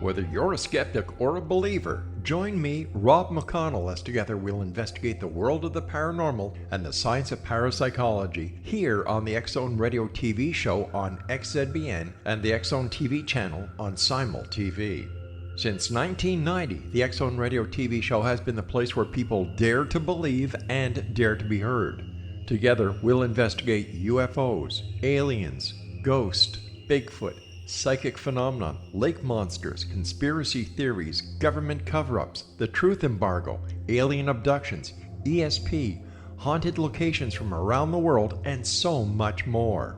Whether you're a skeptic or a believer, join me, Rob McConnell, as together we'll investigate the world of the paranormal and the science of parapsychology here on the X-Zone Radio TV show on XZBN and the X-Zone TV channel on Simul TV. Since 1990, the X-Zone Radio TV show has been the place where people dare to believe and dare to be heard. Together, we'll investigate UFOs, aliens, ghosts, Bigfoot, psychic phenomena, lake monsters, conspiracy theories, government cover-ups, the truth embargo, alien abductions, ESP, haunted locations from around the world, and so much more.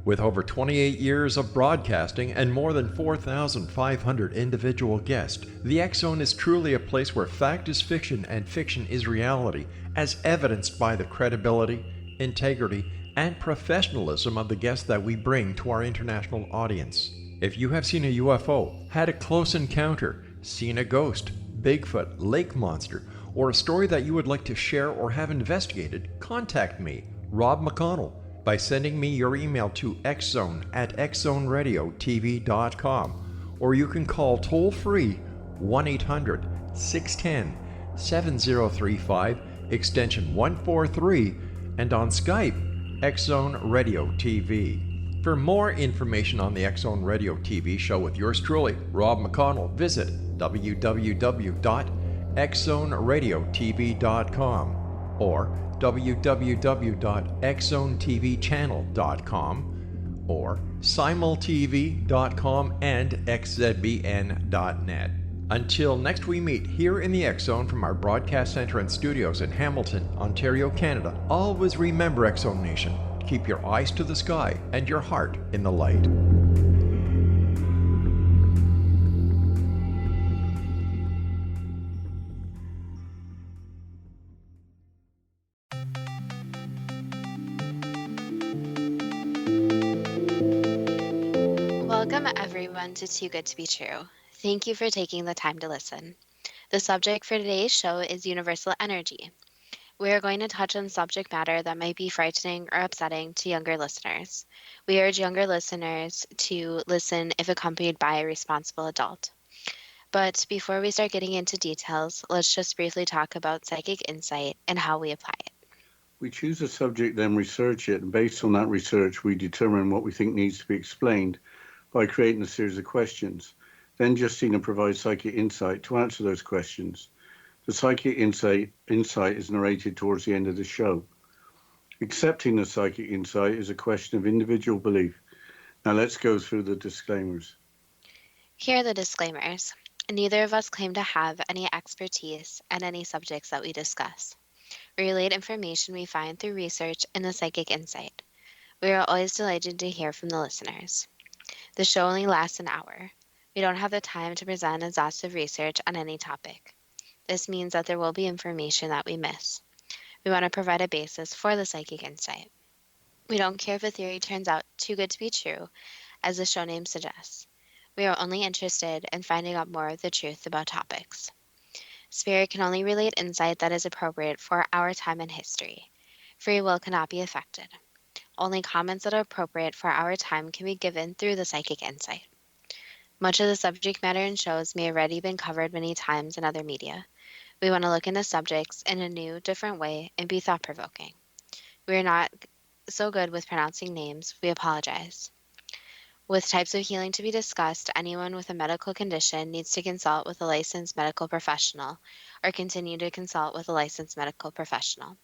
With over 28 years of broadcasting and more than 4,500 individual guests, the X-Zone is truly a place where fact is fiction and fiction is reality, as evidenced by the credibility, integrity, and professionalism of the guests that we bring to our international audience. If you have seen a UFO, had a close encounter, seen a ghost, Bigfoot, lake monster, or a story that you would like to share or have investigated, contact me, Rob McConnell, by sending me your email to xzone@xzoneradiotv.com, or you can call toll-free 1-800-610-7035, extension 143, and on Skype, X-Zone Radio TV. For more information on the X-Zone Radio TV show with yours truly, Rob McConnell, visit www.xzoneradiotv.com or www.xzonetvchannel.com or simultv.com and xzbn.net. Until next we meet here in the X-Zone from our broadcast center and studios in Hamilton, Ontario, Canada, always remember, X-Zone Nation, keep your eyes to the sky and your heart in the light. Welcome everyone to Too Good to Be True. Thank you for taking the time to listen. The subject for today's show is universal energy. We are going to touch on subject matter that might be frightening or upsetting to younger listeners. We urge younger listeners to listen if accompanied by a responsible adult. But before we start getting into details, let's just briefly talk about psychic insight and how we apply it. We choose a subject, then research it, and based on that research, we determine what we think needs to be explained by creating a series of questions. Then Justina provides psychic insight to answer those questions. The psychic insight is narrated towards the end of the show. Accepting the psychic insight is a question of individual belief. Now let's go through the disclaimers. Here are the disclaimers. Neither of us claim to have any expertise in any subjects that we discuss. We relate information we find through research and the psychic insight. We are always delighted to hear from the listeners. The show only lasts an hour. We don't have the time to present exhaustive research on any topic. This means that there will be information that we miss. We want to provide a basis for the psychic insight. We don't care if a theory turns out too good to be true, as the show name suggests. We are only interested in finding out more of the truth about topics. Spirit can only relate insight that is appropriate for our time and history. Free will cannot be affected. Only comments that are appropriate for our time can be given through the psychic insight. Much of the subject matter in shows may already been covered many times in other media. We want to look into subjects in a new, different way and be thought-provoking. We are not so good with pronouncing names, we apologize. With types of healing to be discussed, anyone with a medical condition needs to consult with a licensed medical professional or continue to consult with a licensed medical professional.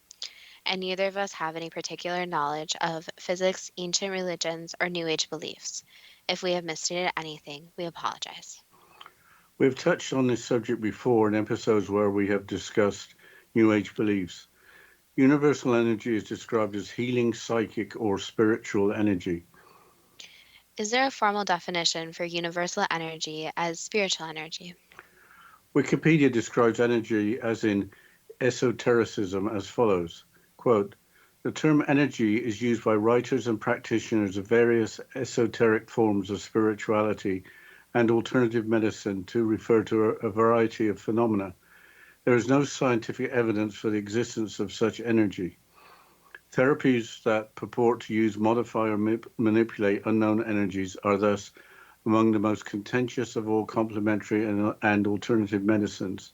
And neither of us have any particular knowledge of physics, ancient religions, or New Age beliefs. If we have misstated anything, we apologize. We've touched on this subject before in episodes where we have discussed New Age beliefs. Universal energy is described as healing, psychic, or spiritual energy. Is there a formal definition for universal energy as spiritual energy? Wikipedia describes energy as in esotericism as follows, quote, "The term energy is used by writers and practitioners of various esoteric forms of spirituality and alternative medicine to refer to a variety of phenomena. There is no scientific evidence for the existence of such energy. Therapies that purport to use, modify, or manipulate unknown energies are thus among the most contentious of all complementary and alternative medicines.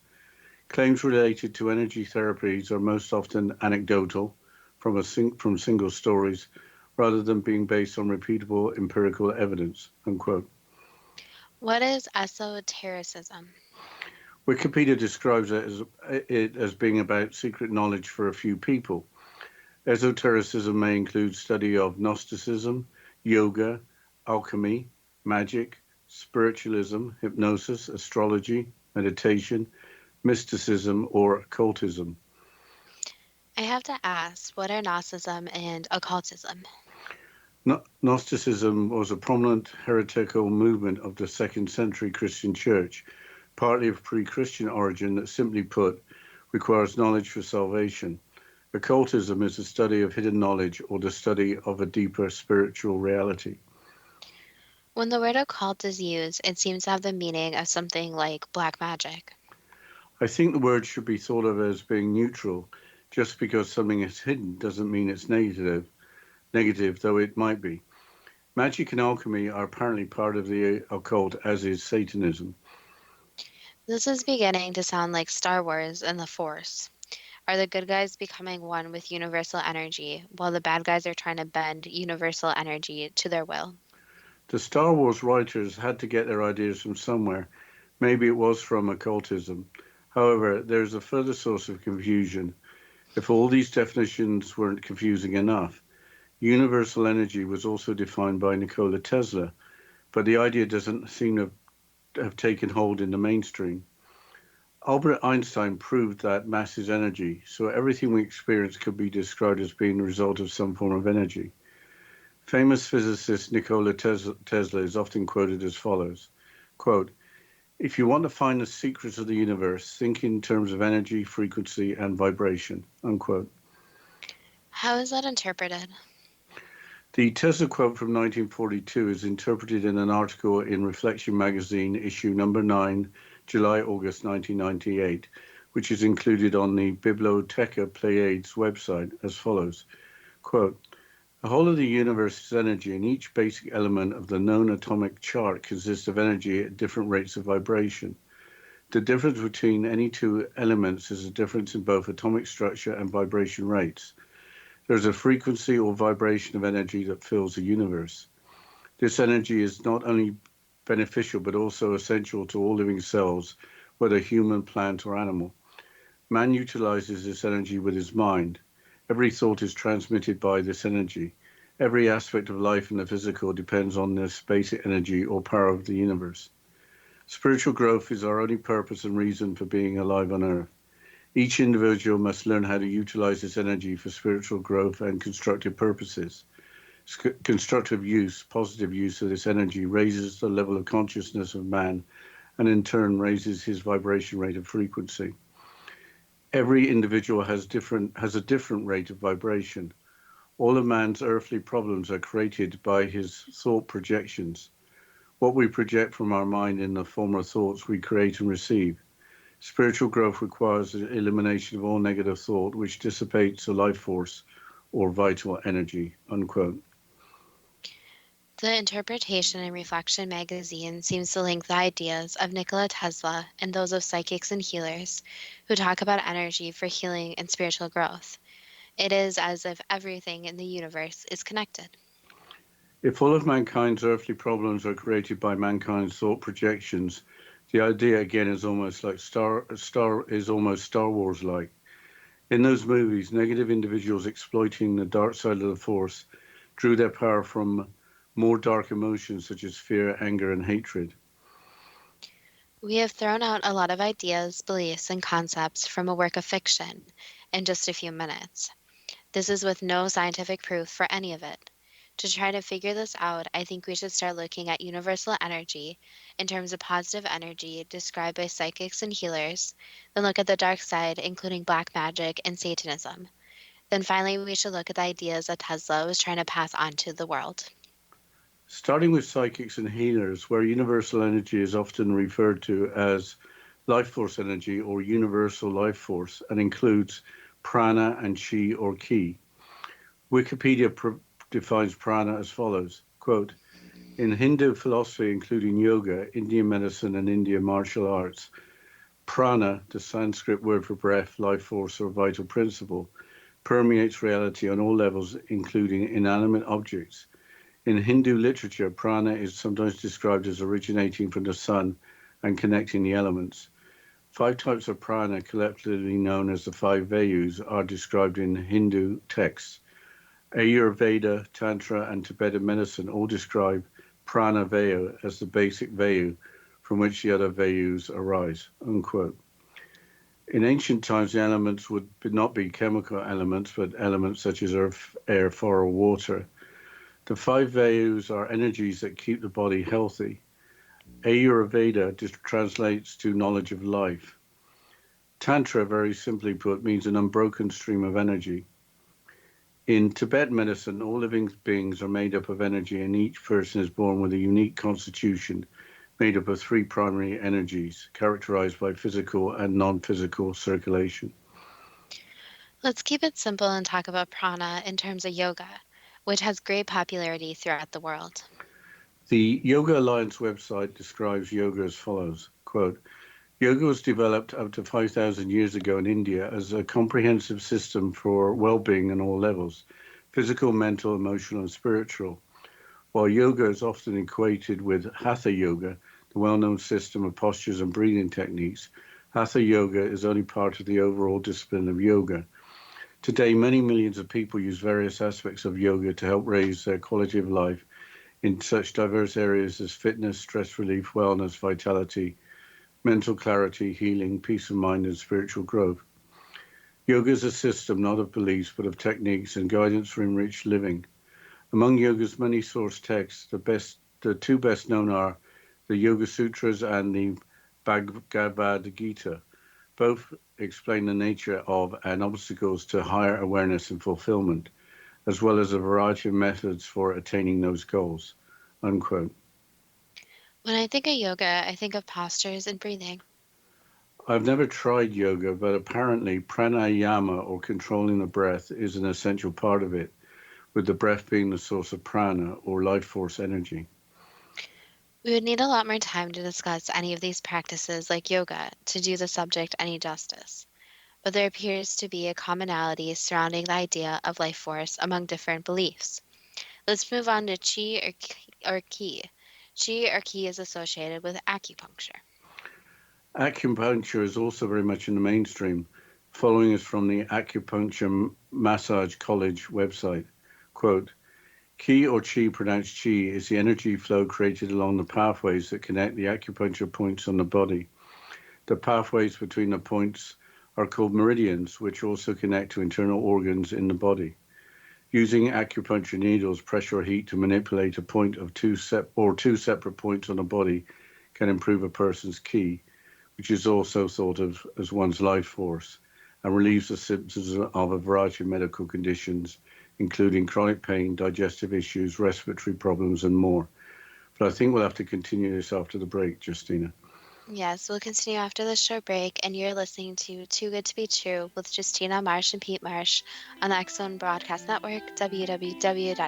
Claims related to energy therapies are most often anecdotal from single stories rather than being based on repeatable empirical evidence, unquote. What is esotericism? Wikipedia describes it as being about secret knowledge for a few people. Esotericism may include study of Gnosticism, yoga, alchemy, magic, spiritualism, hypnosis, astrology, meditation, mysticism, or occultism. I have to ask, what are Gnosticism and occultism? Gnosticism was a prominent heretical movement of the second century Christian church, partly of pre-Christian origin that, simply put, requires knowledge for salvation. Occultism is the study of hidden knowledge or the study of a deeper spiritual reality. When the word occult is used, it seems to have the meaning of something like black magic. I think the word should be thought of as being neutral. Just because something is hidden doesn't mean it's negative though it might be. Magic and alchemy are apparently part of the occult, as is Satanism. This is beginning to sound like Star Wars and the Force. Are the good guys becoming one with universal energy, while the bad guys are trying to bend universal energy to their will? The Star Wars writers had to get their ideas from somewhere. Maybe it was from occultism. However, there's a further source of confusion. If all these definitions weren't confusing enough, universal energy was also defined by Nikola Tesla, but the idea doesn't seem to have taken hold in the mainstream. Albert Einstein proved that mass is energy, so everything we experience could be described as being the result of some form of energy. Famous physicist Nikola Tesla is often quoted as follows, quote, "If you want to find the secrets of the universe, think in terms of energy, frequency, and vibration," unquote. How is that interpreted? The Tesla quote from 1942 is interpreted in an article in Reflection magazine, issue number 9, July-August 1998, which is included on the Bibliotheca Pleiades website as follows, quote, "The whole of the universe is energy, and each basic element of the known atomic chart consists of energy at different rates of vibration. The difference between any two elements is a difference in both atomic structure and vibration rates. There is a frequency or vibration of energy that fills the universe. This energy is not only beneficial but also essential to all living cells, whether human, plant, or animal. Man utilizes this energy with his mind. Every thought is transmitted by this energy. Every aspect of life in the physical depends on this basic energy or power of the universe. Spiritual growth is our only purpose and reason for being alive on earth. Each individual must learn how to utilize this energy for spiritual growth and constructive purposes. Constructive use, positive use of this energy raises the level of consciousness of man and in turn raises his vibration rate of frequency. Every individual has a different rate of vibration. All of man's earthly problems are created by his thought projections. What we project from our mind in the form of thoughts we create and receive. Spiritual growth requires the elimination of all negative thought, which dissipates the life force or vital energy, unquote. The Interpretation and Reflection magazine seems to link the ideas of Nikola Tesla and those of psychics and healers who talk about energy for healing and spiritual growth. It is as if everything in the universe is connected. If all of mankind's earthly problems are created by mankind's thought projections, the idea again is almost Star Wars-like. In those movies, negative individuals exploiting the dark side of the Force drew their power from more dark emotions such as fear, anger, and hatred. We have thrown out a lot of ideas, beliefs, and concepts from a work of fiction in just a few minutes. This is with no scientific proof for any of it. To try to figure this out, I think we should start looking at universal energy in terms of positive energy described by psychics and healers, then look at the dark side, including black magic and Satanism. Then finally, we should look at the ideas that Tesla was trying to pass on to the world. Starting with psychics and healers, where universal energy is often referred to as life force energy or universal life force and includes prana and chi or ki. Wikipedia defines prana as follows, quote, In Hindu philosophy, including yoga, Indian medicine, and Indian martial arts, prana, the Sanskrit word for breath, life force, or vital principle, permeates reality on all levels, including inanimate objects. In Hindu literature, prana is sometimes described as originating from the sun and connecting the elements. 5 types of prana, collectively known as the 5 Vayus, are described in Hindu texts. Ayurveda, Tantra, and Tibetan medicine all describe prana Vayu as the basic Vayu from which the other Vayus arise, unquote. In ancient times, the elements would not be chemical elements, but elements such as earth, air, fire, or water. The 5 Vayus are energies that keep the body healthy. Ayurveda translates to knowledge of life. Tantra, very simply put, means an unbroken stream of energy. In Tibetan medicine, all living beings are made up of energy, and each person is born with a unique constitution made up of 3 primary energies, characterized by physical and non-physical circulation. Let's keep it simple and talk about prana in terms of yoga, which has great popularity throughout the world. The Yoga Alliance website describes yoga as follows, quote, yoga was developed up to 5,000 years ago in India as a comprehensive system for well-being on all levels, physical, mental, emotional, and spiritual. While yoga is often equated with hatha yoga, the well-known system of postures and breathing techniques, hatha yoga is only part of the overall discipline of yoga. Today, many millions of people use various aspects of yoga to help raise their quality of life in such diverse areas as fitness, stress relief, wellness, vitality, mental clarity, healing, peace of mind, and spiritual growth. Yoga is a system not of beliefs, but of techniques and guidance for enriched living. Among yoga's many source texts, the 2 best known are the Yoga Sutras and the Bhagavad Gita. Both explain the nature of and obstacles to higher awareness and fulfillment, as well as a variety of methods for attaining those goals, unquote. When I think of yoga, I think of postures and breathing. I've never tried yoga, but apparently pranayama, or controlling the breath, is an essential part of it, with the breath being the source of prana, or life force energy. We would need a lot more time to discuss any of these practices like yoga to do the subject any justice, but there appears to be a commonality surrounding the idea of life force among different beliefs. Let's move on to chi or ki. Chi or ki is associated with acupuncture. Acupuncture is also very much in the mainstream, following us from the Acupuncture Massage College website. Quote, Ki or chi, pronounced chi, is the energy flow created along the pathways that connect the acupuncture points on the body. The pathways between the points are called meridians, which also connect to internal organs in the body. Using acupuncture needles, pressure or heat to manipulate a point of two separate points on the body can improve a person's ki, which is also thought of as one's life force, and relieves the symptoms of a variety of medical conditions, including chronic pain, digestive issues, respiratory problems, and more. But I think we'll have to continue this after the break, Justina. Yes, we'll continue after this short break, and you're listening to Too Good to Be True with Justina Marsh and Pete Marsh on the X-Zone Broadcast Network, www.xzbn.net.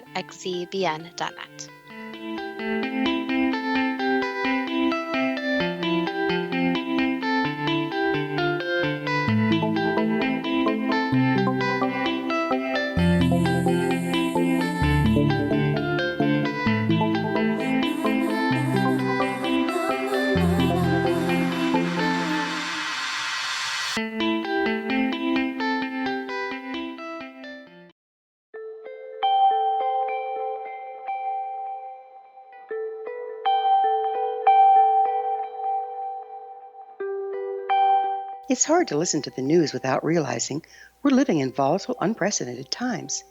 It's hard to listen to the news without realizing we're living in volatile, unprecedented times.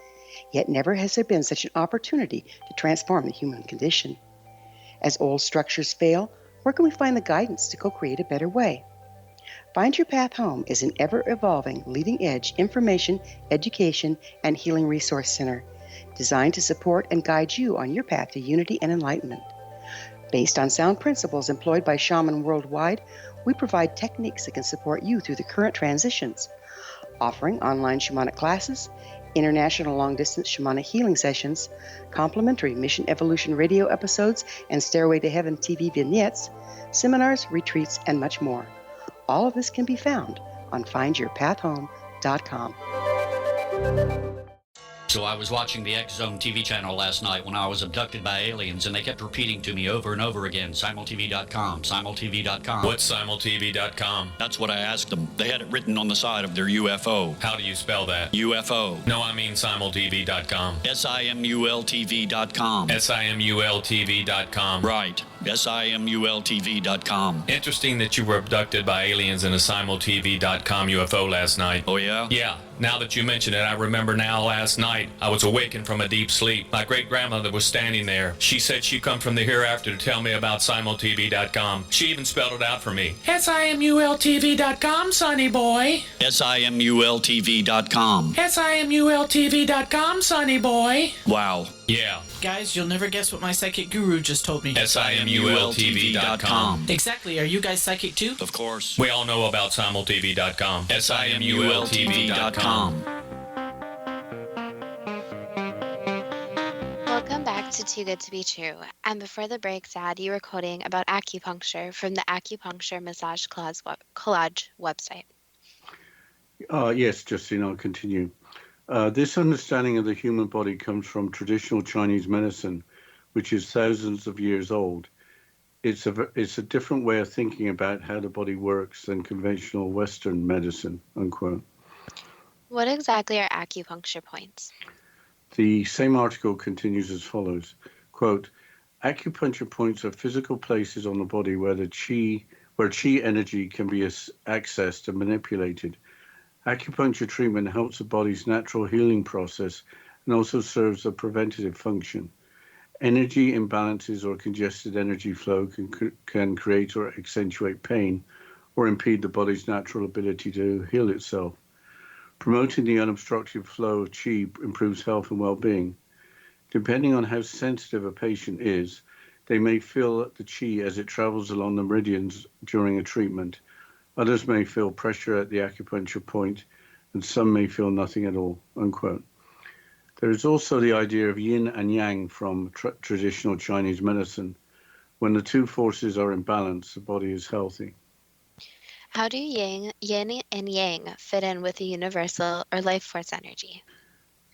Yet never has there been such an opportunity to transform the human condition. As old structures fail, where can we find the guidance to co-create a better way? Find Your Path Home is an ever-evolving, leading-edge information, education, and healing resource center designed to support and guide you on your path to unity and enlightenment. Based on sound principles employed by shaman worldwide, we provide techniques that can support you through the current transitions, offering online shamanic classes, international long-distance shamanic healing sessions, complimentary Mission Evolution radio episodes and Stairway to Heaven TV vignettes, seminars, retreats, and much more. All of this can be found on findyourpathhome.com. So I was watching the X Zone TV channel last night when I was abducted by aliens, and they kept repeating to me over and over again, simultv.com, simultv.com. What's simultv.com? That's what I asked them. They had it written on the side of their UFO. How do you spell that? UFO. No, I mean simultv.com. simultv.com. simultv.com. Right. simultv.com. Interesting that you were abducted by aliens in a simultv.com UFO last night. Oh, yeah? Yeah. Now that you mention it, I remember now last night I was awakened from a deep sleep. My great-grandmother was standing there. She said she'd come from the hereafter to tell me about simultv.com. She even spelled it out for me. simultv.com, sonny boy. simultv.com. simultv.com, sonny boy. Wow. Yeah. Guys, you'll never guess what my psychic guru just told me. simultv.com. Exactly. Are you guys psychic too? Of course. We all know about simultv.com. simultv.com. Welcome back to Too Good to Be True. And before the break, Sad, you were quoting about acupuncture from the Acupuncture Massage Collage website. Yes, Justine, I'll continue. This understanding of the human body comes from traditional Chinese medicine, which is thousands of years old. It's a different way of thinking about how the body works than conventional Western medicine, unquote. What exactly are acupuncture points? The same article continues as follows, quote, acupuncture points are physical places on the body where chi energy can be accessed and manipulated. Acupuncture treatment helps the body's natural healing process and also serves a preventative function. Energy imbalances or congested energy flow can create or accentuate pain or impede the body's natural ability to heal itself. Promoting the unobstructed flow of qi improves health and well-being. Depending on how sensitive a patient is, they may feel the qi as it travels along the meridians during a treatment. Others may feel pressure at the acupuncture point, and some may feel nothing at all, unquote. There is also the idea of yin and yang from traditional Chinese medicine. When the two forces are in balance, the body is healthy. How do yin and yang fit in with the universal or life force energy?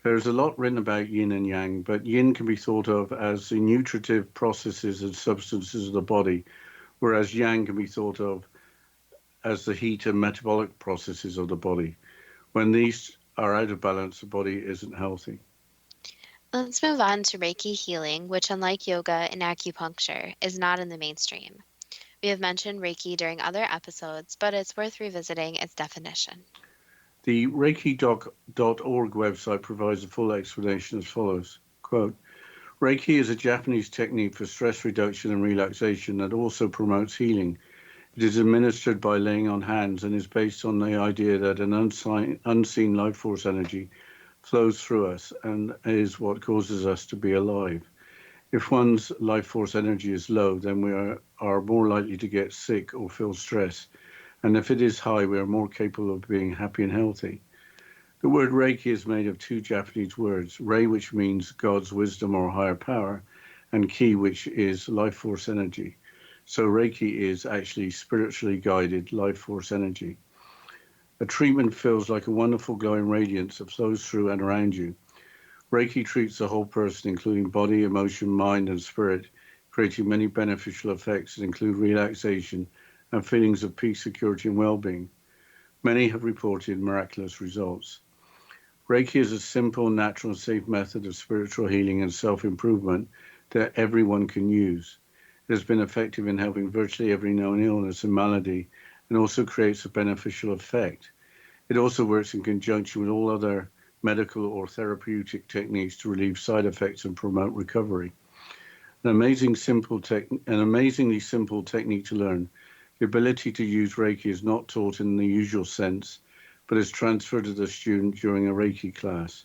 There's a lot written about yin and yang, but yin can be thought of as the nutritive processes and substances of the body, whereas yang can be thought of as the heat and metabolic processes of the body. When these are out of balance, the body isn't healthy. Let's move on to Reiki healing, which, unlike yoga and acupuncture, is not in the mainstream. We have mentioned Reiki during other episodes, but it's worth revisiting its definition. The Reiki.org website provides a full explanation as follows, quote, Reiki is a Japanese technique for stress reduction and relaxation that also promotes healing. It is administered by laying on hands and is based on the idea that an unseen life force energy flows through us and is what causes us to be alive. If one's life force energy is low, then we are more likely to get sick or feel stress. And if it is high, we are more capable of being happy and healthy. The word Reiki is made of two Japanese words, Rei, which means God's wisdom or higher power, and Ki, which is life force energy. So Reiki is actually spiritually guided life force energy. A treatment feels like a wonderful glowing radiance that flows through and around you. Reiki treats the whole person, including body, emotion, mind, and spirit, creating many beneficial effects that include relaxation and feelings of peace, security, and well-being. Many have reported miraculous results. Reiki is a simple, natural, and safe method of spiritual healing and self-improvement that everyone can use. It has been effective in helping virtually every known illness and malady, and also creates a beneficial effect. It also works in conjunction with all other medical or therapeutic techniques to relieve side effects and promote recovery. An amazingly simple technique to learn. The ability to use Reiki is not taught in the usual sense, but is transferred to the student during a Reiki class.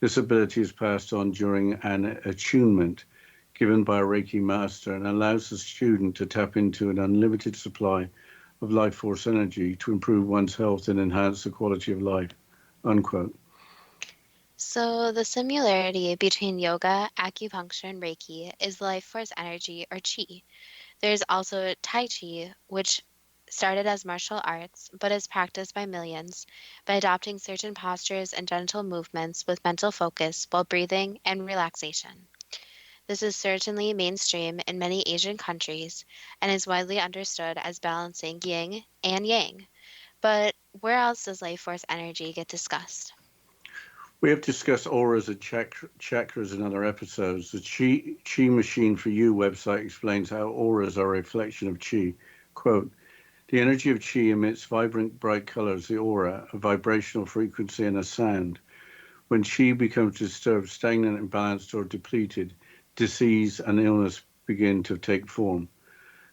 This ability is passed on during an attunement given by a Reiki master and allows the student to tap into an unlimited supply of life force energy to improve one's health and enhance the quality of life, unquote. So, the similarity between yoga, acupuncture, and Reiki is life force energy or chi. There's also Tai Chi, which started as martial arts but is practiced by millions by adopting certain postures and gentle movements with mental focus while breathing and relaxation. This is certainly mainstream in many Asian countries and is widely understood as balancing yin and yang. But where else does life force energy get discussed? We have discussed auras and chakras in other episodes. The Chi Machine for You website explains how auras are a reflection of Chi. Quote, the energy of Chi emits vibrant, bright colors, the aura, a vibrational frequency and a sound. When Chi becomes disturbed, stagnant, imbalanced, or depleted, disease and illness begin to take form.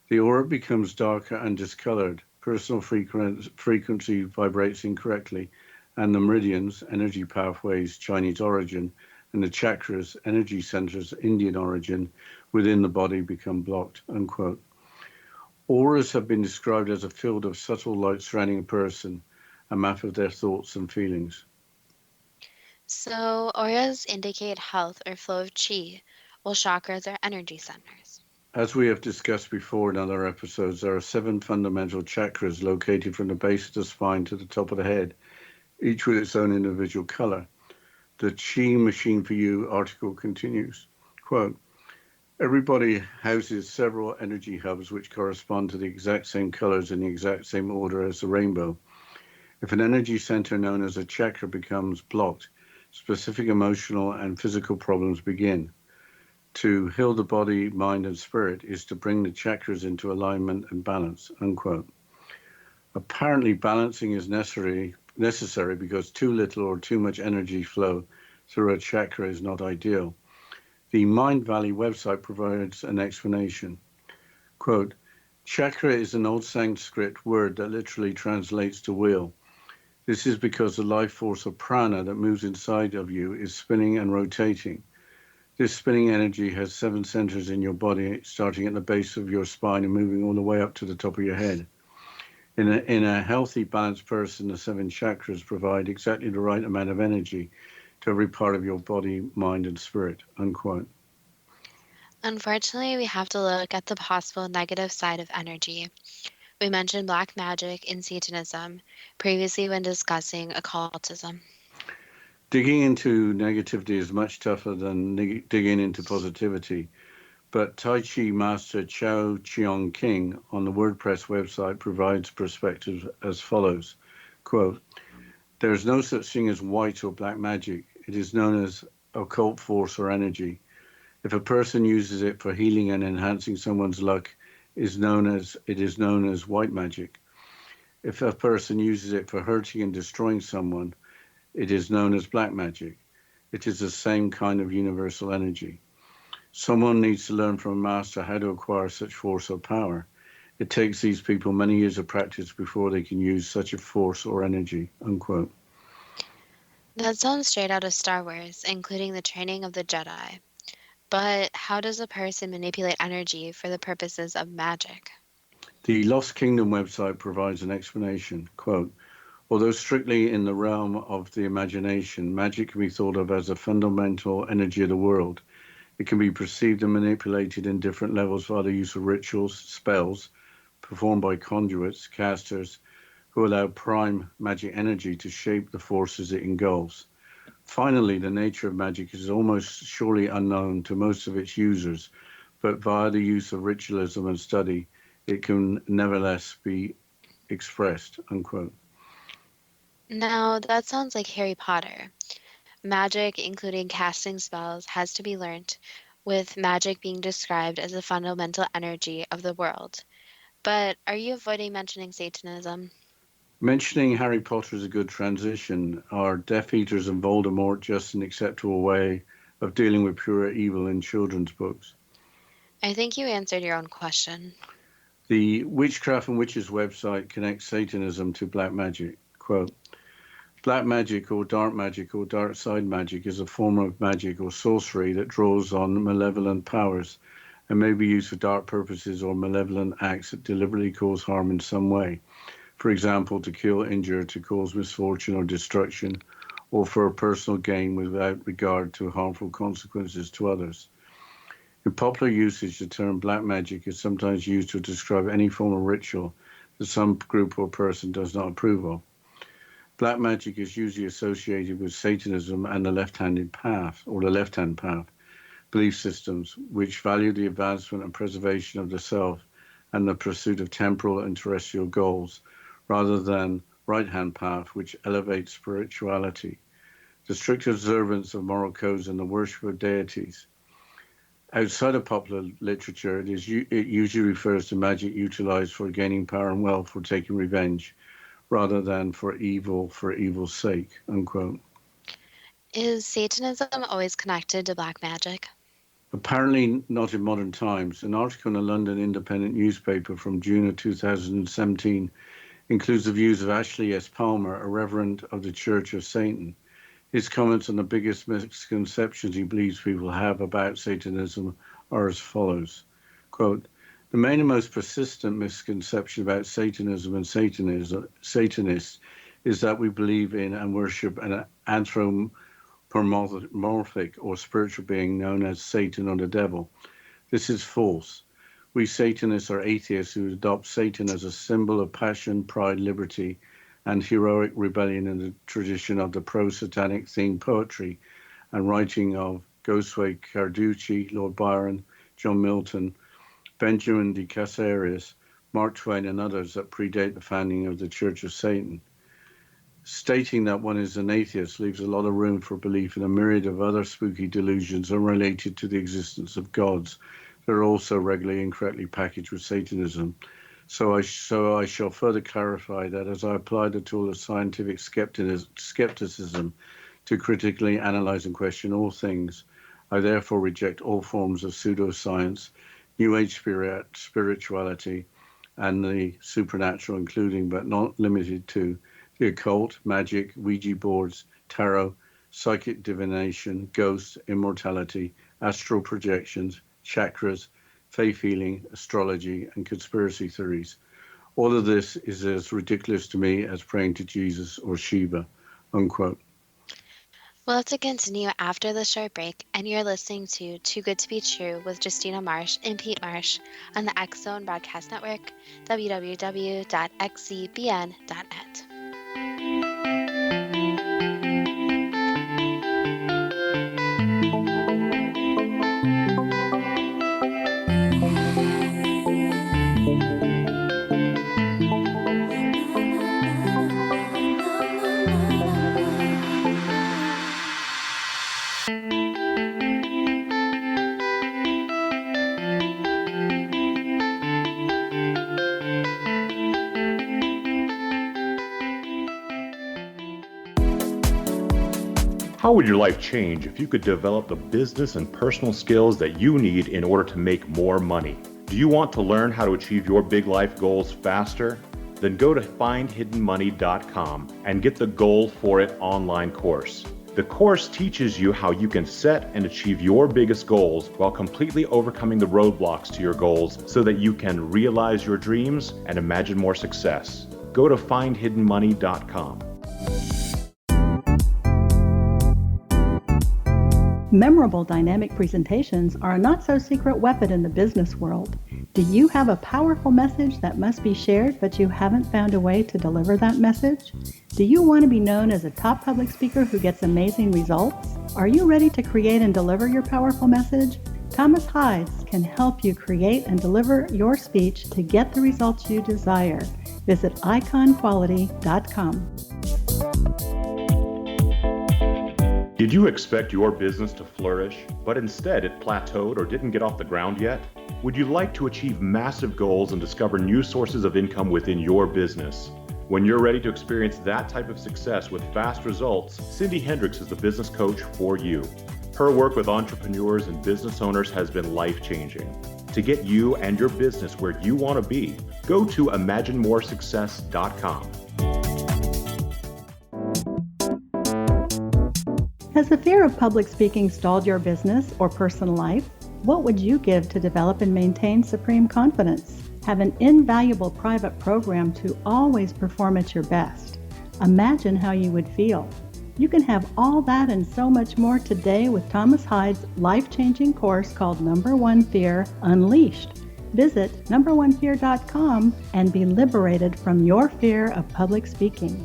The aura becomes darker and discolored. Personal frequency vibrates incorrectly, and the meridians, energy pathways, Chinese origin, and the chakras, energy centers, Indian origin, within the body become blocked, unquote. Auras have been described as a field of subtle light surrounding a person, a map of their thoughts and feelings. So, auras indicate health or flow of chi, while chakras are energy centers. As we have discussed before in other episodes, there are 7 fundamental chakras located from the base of the spine to the top of the head, each with its own individual color. The Chi Machine for You article continues, quote, everybody houses several energy hubs which correspond to the exact same colors in the exact same order as the rainbow. If an energy center known as a chakra becomes blocked, specific emotional and physical problems begin. To heal the body, mind, and spirit is to bring the chakras into alignment and balance, unquote. Apparently, balancing is necessary because too little or too much energy flow through a chakra is not ideal. The Mind Valley website provides an explanation. Quote, chakra is an old Sanskrit word that literally translates to wheel. This is because the life force of prana that moves inside of you is spinning and rotating. This spinning energy has 7 centers in your body, starting at the base of your spine and moving all the way up to the top of your head. In a healthy, balanced person, the 7 chakras provide exactly the right amount of energy to every part of your body, mind, and spirit, unquote. Unfortunately, we have to look at the possible negative side of energy. We mentioned black magic and Satanism previously when discussing occultism. Digging into negativity is much tougher than digging into positivity. But Tai Chi Master Chao Chiong King on the WordPress website provides perspectives as follows. Quote, there is no such thing as white or black magic. It is known as occult force or energy. If a person uses it for healing and enhancing someone's luck, it is known as white magic. If a person uses it for hurting and destroying someone, it is known as black magic. It is the same kind of universal energy. Someone needs to learn from a master how to acquire such force or power. It takes these people many years of practice before they can use such a force or energy, unquote. That sounds straight out of Star Wars, including the training of the Jedi. But how does a person manipulate energy for the purposes of magic? The Lost Kingdom website provides an explanation. Quote, although strictly in the realm of the imagination, magic can be thought of as a fundamental energy of the world. It can be perceived and manipulated in different levels via the use of rituals, spells, performed by conduits, casters, who allow prime magic energy to shape the forces it engulfs. Finally, the nature of magic is almost surely unknown to most of its users, but via the use of ritualism and study, it can nevertheless be expressed, unquote. Now, that sounds like Harry Potter. Magic, including casting spells, has to be learnt, with magic being described as a fundamental energy of the world. But are you avoiding mentioning Satanism? Mentioning Harry Potter is a good transition. Are Death Eaters and Voldemort just an acceptable way of dealing with pure evil in children's books? I think you answered your own question. The Witchcraft and Witches website connects Satanism to black magic. Quote, black magic or dark side magic is a form of magic or sorcery that draws on malevolent powers and may be used for dark purposes or malevolent acts that deliberately cause harm in some way. For example, to kill, injure, to cause misfortune or destruction, or for personal gain without regard to harmful consequences to others. In popular usage, the term black magic is sometimes used to describe any form of ritual that some group or person does not approve of. Black magic is usually associated with Satanism and the left-handed path, or the left-hand path, belief systems which value the advancement and preservation of the self and the pursuit of temporal and terrestrial goals, rather than right-hand path, which elevates spirituality, the strict observance of moral codes, and the worship of deities. Outside of popular literature, it usually refers to magic utilized for gaining power and wealth or taking revenge, rather than for evil's sake, unquote. Is Satanism always connected to black magic? Apparently not in modern times. An article in a London independent newspaper from June of 2017 includes the views of Ashley S. Palmer, a reverend of the Church of Satan. His comments on the biggest misconceptions he believes people have about Satanism are as follows. Quote, the main and most persistent misconception about Satanism and Satanists is that we believe in and worship an anthropomorphic or spiritual being known as Satan or the devil. This is false. We Satanists are atheists who adopt Satan as a symbol of passion, pride, liberty, and heroic rebellion in the tradition of the pro-satanic themed poetry and writing of Goswami Carducci, Lord Byron, John Milton, Benjamin de Caceres, Mark Twain, and others that predate the founding of the Church of Satan. Stating that one is an atheist leaves a lot of room for belief in a myriad of other spooky delusions unrelated to the existence of gods that are also regularly incorrectly packaged with Satanism. So I shall further clarify that as I apply the tool of scientific skepticism to critically analyze and question all things, I therefore reject all forms of pseudoscience, New Age spirituality, and the supernatural, including but not limited to the occult, magic, Ouija boards, tarot, psychic divination, ghosts, immortality, astral projections, chakras, faith healing, astrology, and conspiracy theories. All of this is as ridiculous to me as praying to Jesus or Shiva, unquote. We'll have to continue after the short break, and you're listening to Too Good to Be True with Justina Marsh and Pete Marsh on the X Zone Broadcast Network, www.xzbn.net. How would your life change if you could develop the business and personal skills that you need in order to make more money? Do you want to learn how to achieve your big life goals faster? Then go to findhiddenmoney.com and get the Goal for It online course. The course teaches you how you can set and achieve your biggest goals while completely overcoming the roadblocks to your goals so that you can realize your dreams and imagine more success. Go to findhiddenmoney.com. Memorable dynamic presentations are a not-so-secret weapon in the business world. Do you have a powerful message that must be shared, but you haven't found a way to deliver that message? Do you want to be known as a top public speaker who gets amazing results? Are you ready to create and deliver your powerful message? Thomas Hides can help you create and deliver your speech to get the results you desire. Visit iconquality.com. Did you expect your business to flourish, but instead it plateaued or didn't get off the ground yet? Would you like to achieve massive goals and discover new sources of income within your business? When you're ready to experience that type of success with fast results, Cindy Hendricks is the business coach for you. Her work with entrepreneurs and business owners has been life-changing. To get you and your business where you want to be, go to imaginemoresuccess.com. Has the fear of public speaking stalled your business or personal life? What would you give to develop and maintain supreme confidence? Have an invaluable private program to always perform at your best. Imagine how you would feel. You can have all that and so much more today with Thomas Hyde's life-changing course called Number One Fear Unleashed. Visit numberonefear.com and be liberated from your fear of public speaking.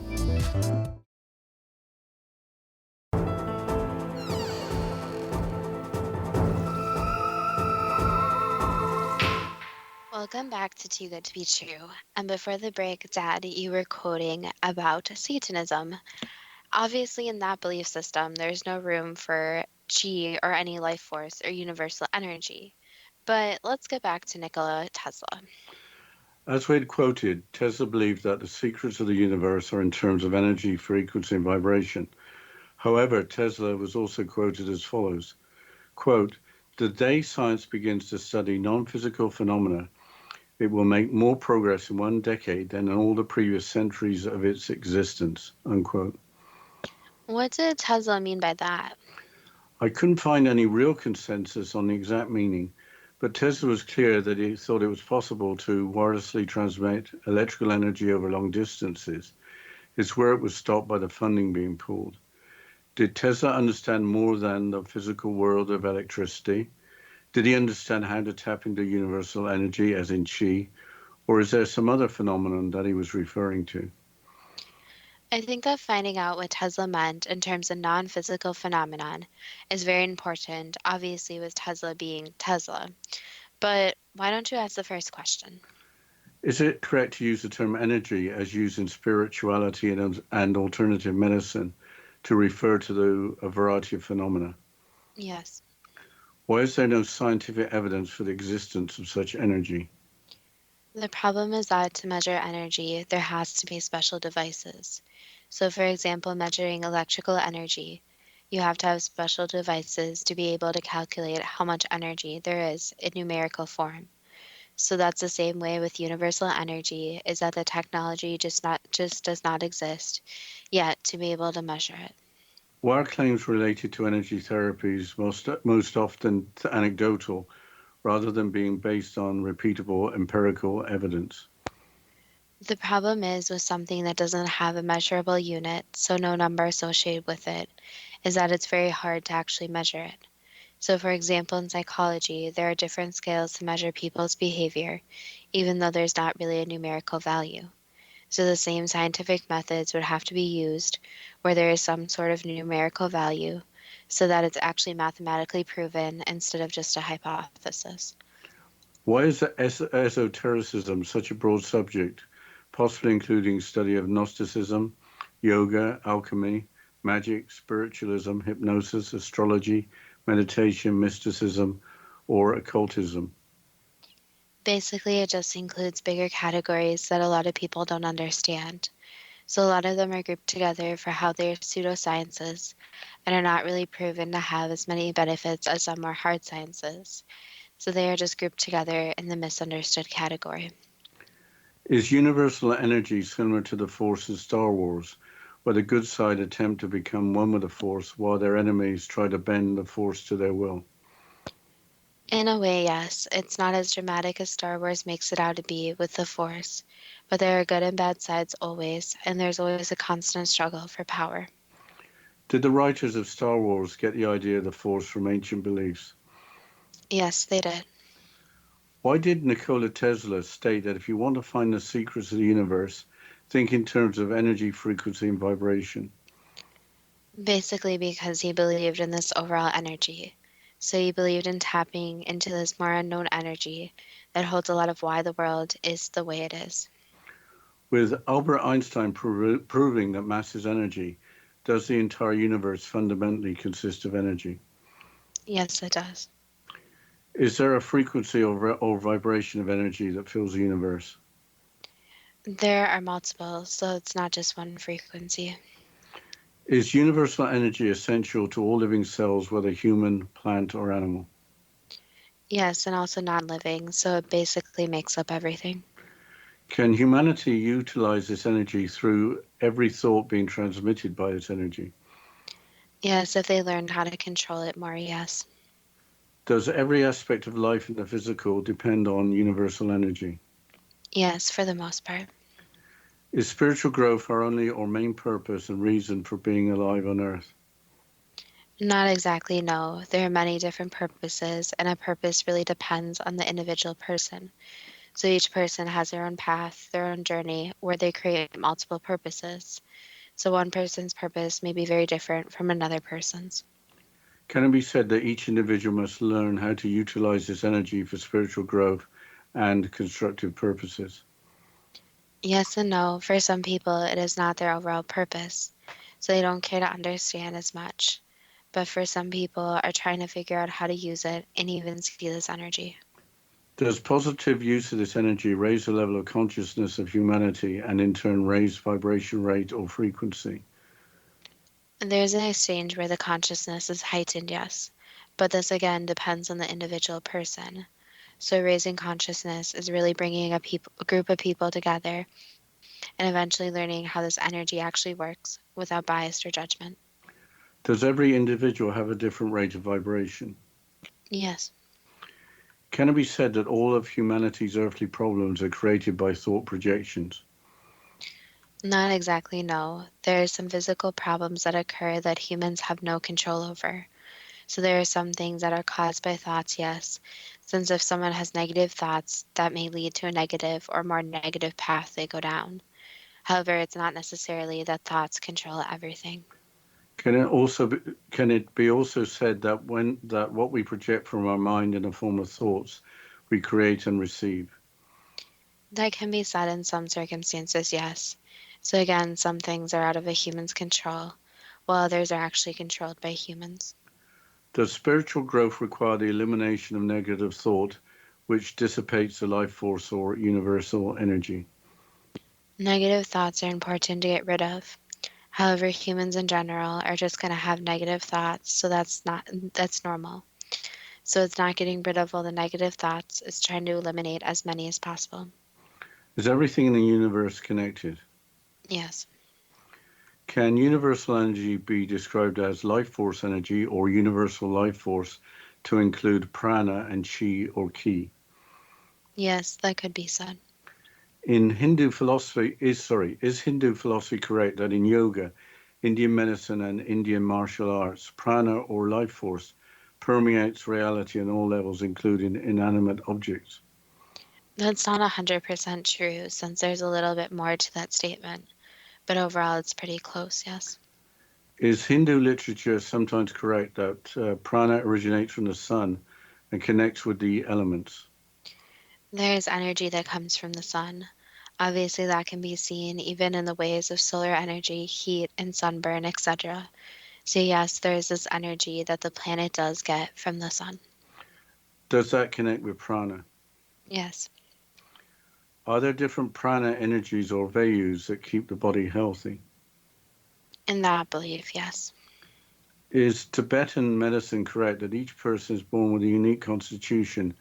Welcome back to Too Good to Be True. And before the break, Dad, you were quoting about Satanism. Obviously, in that belief system, there's no room for chi or any life force or universal energy. But let's get back to Nikola Tesla. As we had quoted, Tesla believed that the secrets of the universe are in terms of energy, frequency, and vibration. However, Tesla was also quoted as follows, quote, "The day science begins to study non-physical phenomena, it will make more progress in 1 decade than in all the previous centuries of its existence," unquote. What did Tesla mean by that? I couldn't find any real consensus on the exact meaning, but Tesla was clear that he thought it was possible to wirelessly transmit electrical energy over long distances. His work was stopped by the funding being pulled. Did Tesla understand more than the physical world of electricity? Did he understand how to tap into universal energy, as in chi, or is there some other phenomenon that he was referring to? I think that finding out what Tesla meant in terms of non-physical phenomenon is very important, obviously with Tesla being Tesla. But why don't you ask the first question? Is it correct to use the term energy as used in spirituality and alternative medicine to refer to a variety of phenomena? Yes. Why is there no scientific evidence for the existence of such energy? The problem is that to measure energy, there has to be special devices. So for example, measuring electrical energy, you have to have special devices to be able to calculate how much energy there is in numerical form. So that's the same way with universal energy, is that the technology just does not exist yet to be able to measure it. Why are claims related to energy therapies most often anecdotal rather than being based on repeatable empirical evidence? The problem is with something that doesn't have a measurable unit, so no number associated with it, is that it's very hard to actually measure it. So for example, in psychology, there are different scales to measure people's behavior, even though there's not really a numerical value. So the same scientific methods would have to be used where there is some sort of numerical value so that it's actually mathematically proven instead of just a hypothesis. Why is esotericism such a broad subject, possibly including study of Gnosticism, yoga, alchemy, magic, spiritualism, hypnosis, astrology, meditation, mysticism, or occultism? Basically, it just includes bigger categories that a lot of people don't understand. So a lot of them are grouped together for how they're pseudosciences and are not really proven to have as many benefits as some more hard sciences. So they are just grouped together in the misunderstood category. Is universal energy similar to the Force in Star Wars, where the good side attempt to become one with the Force while their enemies try to bend the Force to their will? In a way, yes. It's not as dramatic as Star Wars makes it out to be with the Force, but there are good and bad sides always, and there's always a constant struggle for power. Did the writers of Star Wars get the idea of the Force from ancient beliefs? Yes, they did. Why did Nikola Tesla state that if you want to find the secrets of the universe, think in terms of energy, frequency, and vibration? Basically because he believed in this overall energy. So he believed in tapping into this more unknown energy that holds a lot of why the world is the way it is. With Albert Einstein proving that mass is energy, does the entire universe fundamentally consist of energy? Yes, it does. Is there a frequency or vibration of energy that fills the universe? There are multiple, so it's not just one frequency. Is universal energy essential to all living cells, whether human, plant, or animal? Yes, and also non-living, so it basically makes up everything. Can humanity utilize this energy through every thought being transmitted by this energy? Yes, if they learned how to control it more, yes. Does every aspect of life in the physical depend on universal energy? Yes, for the most part. Is spiritual growth our only or main purpose and reason for being alive on Earth? Not exactly, no. There are many different purposes, and a purpose really depends on the individual person. So each person has their own path, their own journey, where they create multiple purposes. So one person's purpose may be very different from another person's. Can it be said that each individual must learn how to utilize this energy for spiritual growth and constructive purposes? Yes and no. For some people, it is not their overall purpose, so they don't care to understand as much. But for some people are trying to figure out how to use it and even see this energy. Does positive use of this energy raise the level of consciousness of humanity and in turn raise vibration rate or frequency? And there's an exchange where the consciousness is heightened, yes. But this again depends on the individual person. So raising consciousness is really bringing a group of people together and eventually learning how this energy actually works without bias or judgment. Does every individual have a different rate of vibration? Yes. Can it be said that all of humanity's earthly problems are created by thought projections? Not exactly, no. There are some physical problems that occur that humans have no control over. So there are some things that are caused by thoughts, yes, since if someone has negative thoughts, that may lead to a negative or more negative path they go down. However, it's not necessarily that thoughts control everything. Can it be also said that what we project from our mind in the form of thoughts, we create and receive? That can be said in some circumstances, yes. So again, some things are out of a human's control, while others are actually controlled by humans. Does spiritual growth require the elimination of negative thought, which dissipates the life force or universal energy? Negative thoughts are important to get rid of. However, humans in general are just going to have negative thoughts, so that's normal. So it's not getting rid of all the negative thoughts, it's trying to eliminate as many as possible. Is everything in the universe connected? Yes. Can universal energy be described as life force energy or universal life force to include prana and chi or ki? Yes, that could be said. In Hindu philosophy, is Hindu philosophy correct that in yoga, Indian medicine and Indian martial arts, prana or life force permeates reality on all levels, including inanimate objects? That's not 100% true, since there's a little bit more to that statement. But overall, it's pretty close, yes. Is Hindu literature sometimes correct that prana originates from the sun and connects with the elements? There is energy that comes from the sun. Obviously, that can be seen even in the ways of solar energy, heat, and sunburn, etc. So yes, there is this energy that the planet does get from the sun. Does that connect with prana? Yes. Are there different prana energies or vayus that keep the body healthy? In that belief, yes. Is Tibetan medicine correct that each person is born with a unique constitution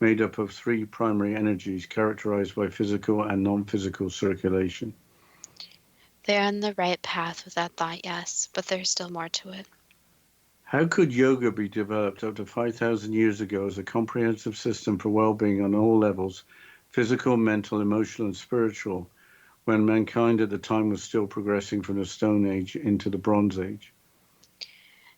made up of three primary energies characterized by physical and non-physical circulation? They're on the right path with that thought, yes, but there's still more to it. How could yoga be developed up to 5,000 years ago as a comprehensive system for well-being on all levels, physical, mental, emotional, and spiritual, when mankind at the time was still progressing from the Stone Age into the Bronze Age?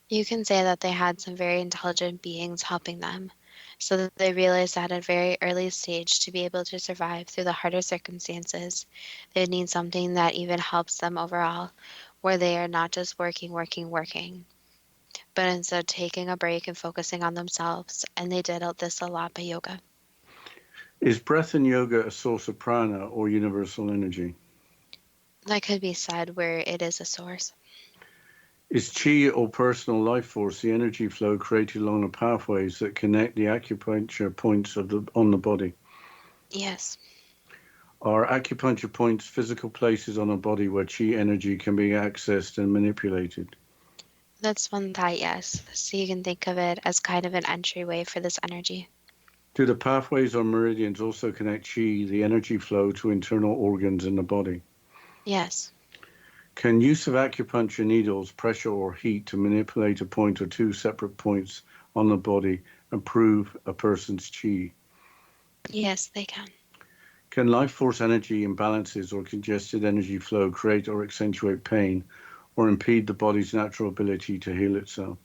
You can say that they had some very intelligent beings helping them, so that they realized at a very early stage to be able to survive through the harder circumstances, they need something that even helps them overall, where they are not just working, but instead taking a break and focusing on themselves, and they did this a lot by yoga. Is breath in yoga a source of prana or universal energy? That could be said where it is a source. Is chi or personal life force the energy flow created along the pathways that connect the acupuncture points on the body? Yes. Are acupuncture points physical places on the body where chi energy can be accessed and manipulated? That's one thought, yes. So you can think of it as kind of an entryway for this energy. Do the pathways or meridians also connect chi, the energy flow, to internal organs in the body? Yes. Can use of acupuncture needles, pressure or heat to manipulate a point or two separate points on the body improve a person's chi? Yes, they can. Can life force energy imbalances or congested energy flow create or accentuate pain or impede the body's natural ability to heal itself?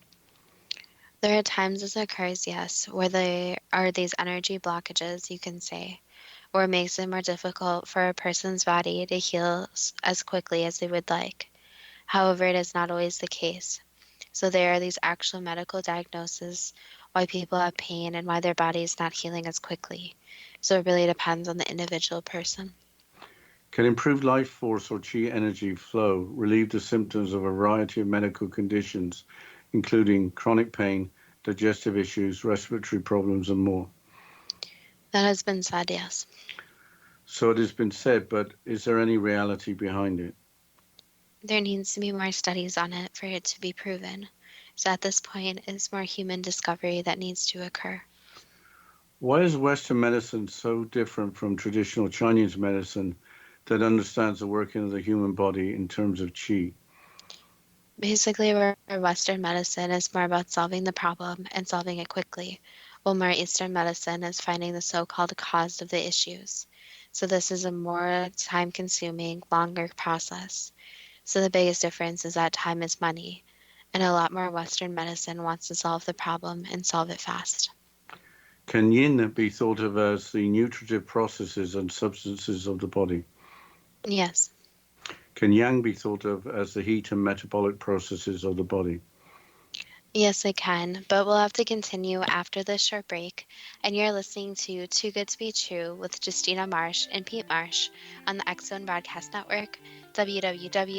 There are times this occurs, yes, where there are these energy blockages, you can say, or it makes it more difficult for a person's body to heal as quickly as they would like. However, it is not always the case. So there are these actual medical diagnoses why people have pain and why their body is not healing as quickly. So it really depends on the individual person. Can improved life force or chi energy flow relieve the symptoms of a variety of medical conditions, including chronic pain, digestive issues, respiratory problems, and more? That has been said, yes. So it has been said, but is there any reality behind it? There needs to be more studies on it for it to be proven. So at this point, it's more human discovery that needs to occur. Why is Western medicine so different from traditional Chinese medicine that understands the working of the human body in terms of qi? Basically, where Western medicine is more about solving the problem and solving it quickly, while more Eastern medicine is finding the so-called cause of the issues. So this is a more time-consuming, longer process. So the biggest difference is that time is money, and a lot more Western medicine wants to solve the problem and solve it fast. Can yin be thought of as the nutritive processes and substances of the body? Yes. Can yang be thought of as the heat and metabolic processes of the body? Yes, it can, but we'll have to continue after this short break. And you're listening to Too Good to Be True with Justina Marsh and Pete Marsh on the X Zone Broadcast Network, www.xzbn.net.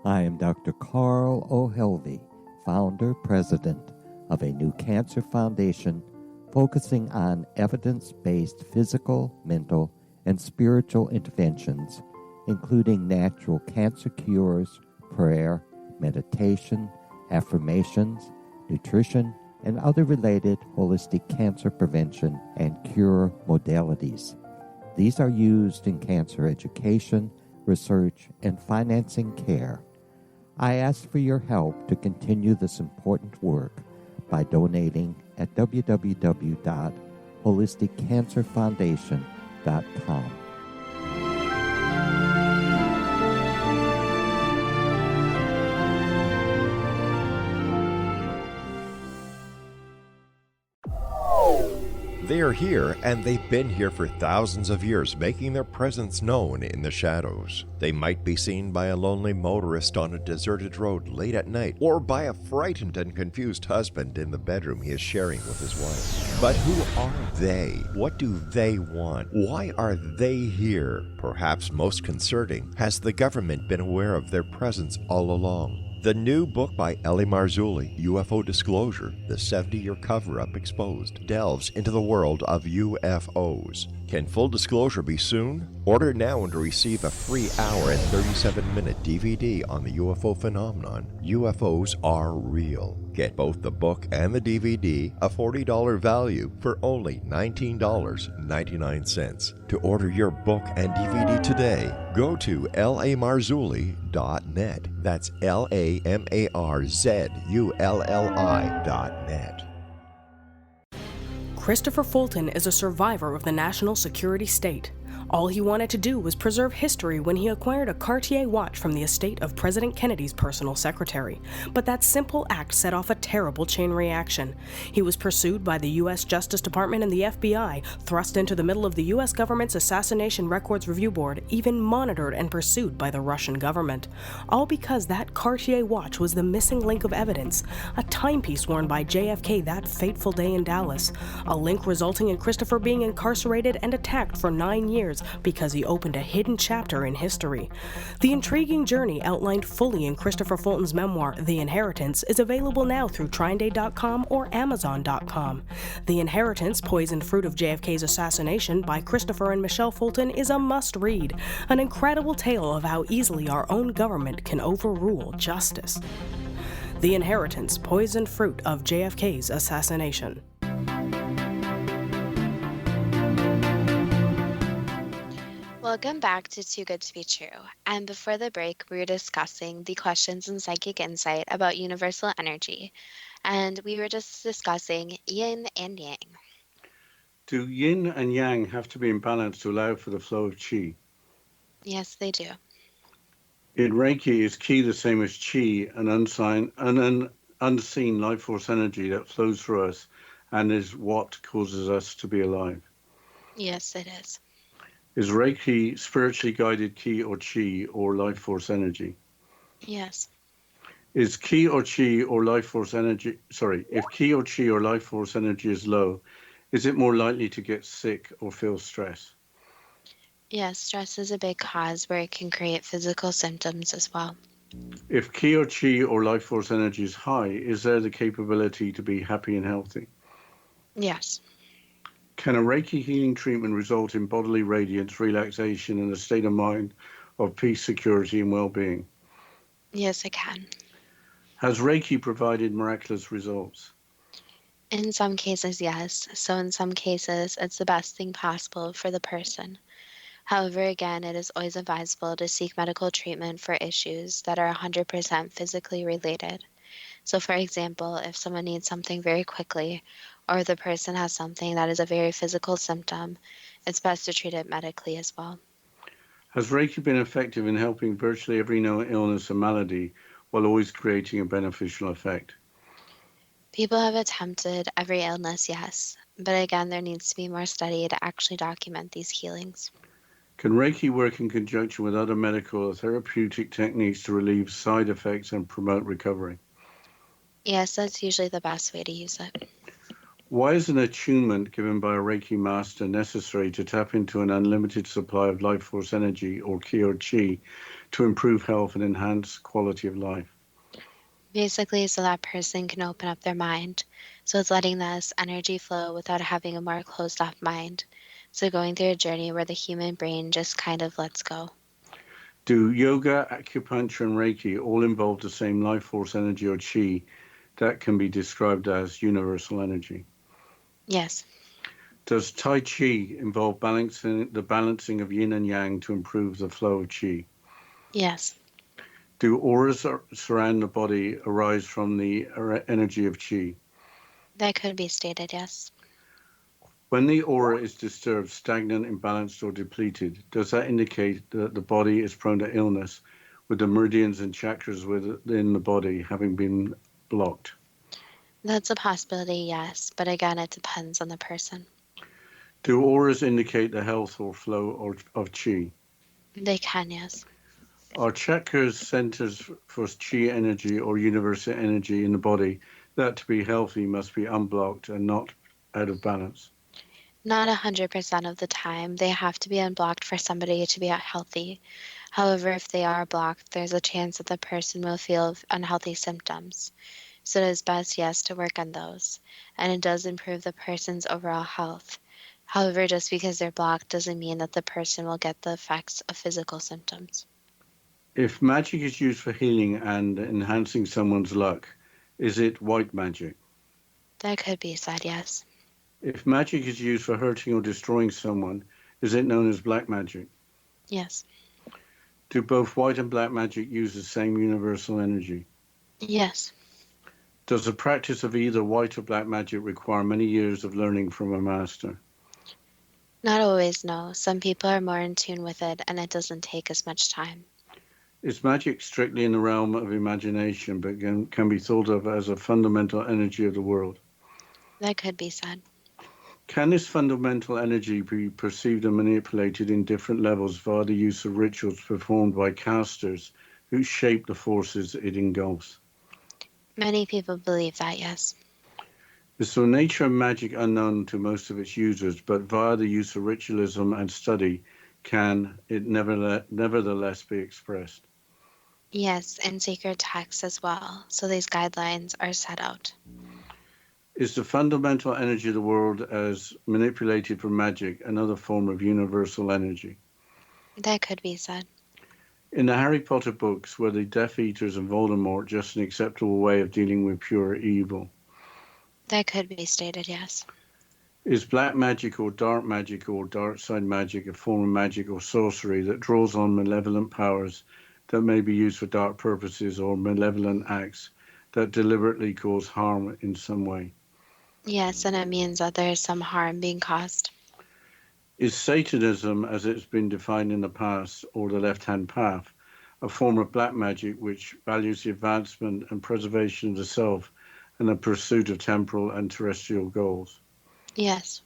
I am Dr. Carl O'Helvey, founder, president of a new cancer foundation focusing on evidence-based physical, mental, and spiritual interventions, including natural cancer cures, prayer, meditation, affirmations, nutrition, and other related holistic cancer prevention and cure modalities. These are used in cancer education, research, and financing care. I ask for your help to continue this important work by donating at www.holisticcancerfoundation.com. They are here, and they've been here for thousands of years, making their presence known in the shadows. They might be seen by a lonely motorist on a deserted road late at night, or by a frightened and confused husband in the bedroom he is sharing with his wife. But who are they? What do they want? Why are they here? Perhaps most concerning, has the government been aware of their presence all along? The new book by L.A. Marzulli, UFO Disclosure, the 70-year cover-up exposed, delves into the world of UFOs. Can full disclosure be soon? Order now and receive a free hour and 37-minute DVD on the UFO phenomenon. UFOs are real. Get both the book and the DVD, a $40 value, for only $19.99. To order your book and DVD today, go to lamarzulli.net. That's LAMARZULLI.net. Christopher Fulton is a survivor of the national security state. All he wanted to do was preserve history when he acquired a Cartier watch from the estate of President Kennedy's personal secretary. But that simple act set off a terrible chain reaction. He was pursued by the U.S. Justice Department and the FBI, thrust into the middle of the U.S. government's Assassination Records Review Board, even monitored and pursued by the Russian government. All because that Cartier watch was the missing link of evidence, a timepiece worn by JFK that fateful day in Dallas, a link resulting in Christopher being incarcerated and attacked for 9 years because he opened a hidden chapter in history. The intriguing journey outlined fully in Christopher Fulton's memoir, The Inheritance, is available now through TrineDay.com or Amazon.com. The Inheritance, Poisoned Fruit of JFK's Assassination by Christopher and Michelle Fulton is a must-read, an incredible tale of how easily our own government can overrule justice. The Inheritance, Poisoned Fruit of JFK's Assassination. Welcome back to Too Good to Be True. And before the break, we were discussing the questions in Psychic Insight about universal energy. And we were just discussing yin and yang. Do yin and yang have to be in balance to allow for the flow of qi? Yes, they do. In Reiki, is qi the same as qi, an unseen life force energy that flows through us and is what causes us to be alive? Yes, it is. Is Reiki spiritually guided qi or life force energy? Yes. Is qi or qi or life force energy, if qi or qi or life force energy is low, is it more likely to get sick or feel stress? Yes, stress is a big cause where it can create physical symptoms as well. If qi or life force energy is high, is there the capability to be happy and healthy? Yes. Can a Reiki healing treatment result in bodily radiance, relaxation, and a state of mind of peace, security, and well-being? Yes, it can. Has Reiki provided miraculous results? In some cases, yes. So in some cases, it's the best thing possible for the person. However, again, it is always advisable to seek medical treatment for issues that are 100% physically related. So for example, if someone needs something very quickly, or the person has something that is a very physical symptom, it's best to treat it medically as well. Has Reiki been effective in helping virtually every known illness or malady while always creating a beneficial effect? People have attempted every illness, yes, but again, there needs to be more study to actually document these healings. Can Reiki work in conjunction with other medical or therapeutic techniques to relieve side effects and promote recovery? Yes, that's usually the best way to use it. Why is an attunement given by a Reiki master necessary to tap into an unlimited supply of life force energy or ki or chi to improve health and enhance quality of life? Basically, so that person can open up their mind. So it's letting this energy flow without having a more closed off mind. So going through a journey where the human brain just kind of lets go. Do yoga, acupuncture, and Reiki all involve the same life force energy or chi that can be described as universal energy? Yes. Does Tai Chi involve the balancing of yin and yang to improve the flow of chi? Yes. Do auras surround the body arise from the energy of chi? That could be stated, yes. When the aura is disturbed, stagnant, imbalanced, or depleted, does that indicate that the body is prone to illness, with the meridians and chakras within the body having been blocked? That's a possibility, yes, but again, it depends on the person. Do auras indicate the health or flow of chi? They can, yes. Are chakras centers for chi energy or universal energy in the body that to be healthy must be unblocked and not out of balance? Not 100% of the time. They have to be unblocked for somebody to be healthy. However, if they are blocked, there's a chance that the person will feel unhealthy symptoms. So it is best, yes, to work on those. And it does improve the person's overall health. However, just because they're blocked doesn't mean that the person will get the effects of physical symptoms. If magic is used for healing and enhancing someone's luck, is it white magic? That could be said, yes. If magic is used for hurting or destroying someone, is it known as black magic? Yes. Do both white and black magic use the same universal energy? Yes. Does the practice of either white or black magic require many years of learning from a master? Not always, no. Some people are more in tune with it, and it doesn't take as much time. Is magic strictly in the realm of imagination, but can be thought of as a fundamental energy of the world? That could be said. Can this fundamental energy be perceived and manipulated in different levels via the use of rituals performed by casters who shape the forces it engulfs? Many people believe that, yes. Is the nature of magic unknown to most of its users, but via the use of ritualism and study, can it nevertheless be expressed? Yes, in sacred texts as well. So these guidelines are set out. Is the fundamental energy of the world as manipulated for magic another form of universal energy? That could be said. In the Harry Potter books, were the Death Eaters and Voldemort just an acceptable way of dealing with pure evil? That could be stated, yes. Is black magic or dark side magic a form of magic or sorcery that draws on malevolent powers that may be used for dark purposes or malevolent acts that deliberately cause harm in some way? Yes, and it means that there is some harm being caused. Is Satanism, as it's been defined in the past, or the left-hand path, a form of black magic which values the advancement and preservation of the self and the pursuit of temporal and terrestrial goals? Yes.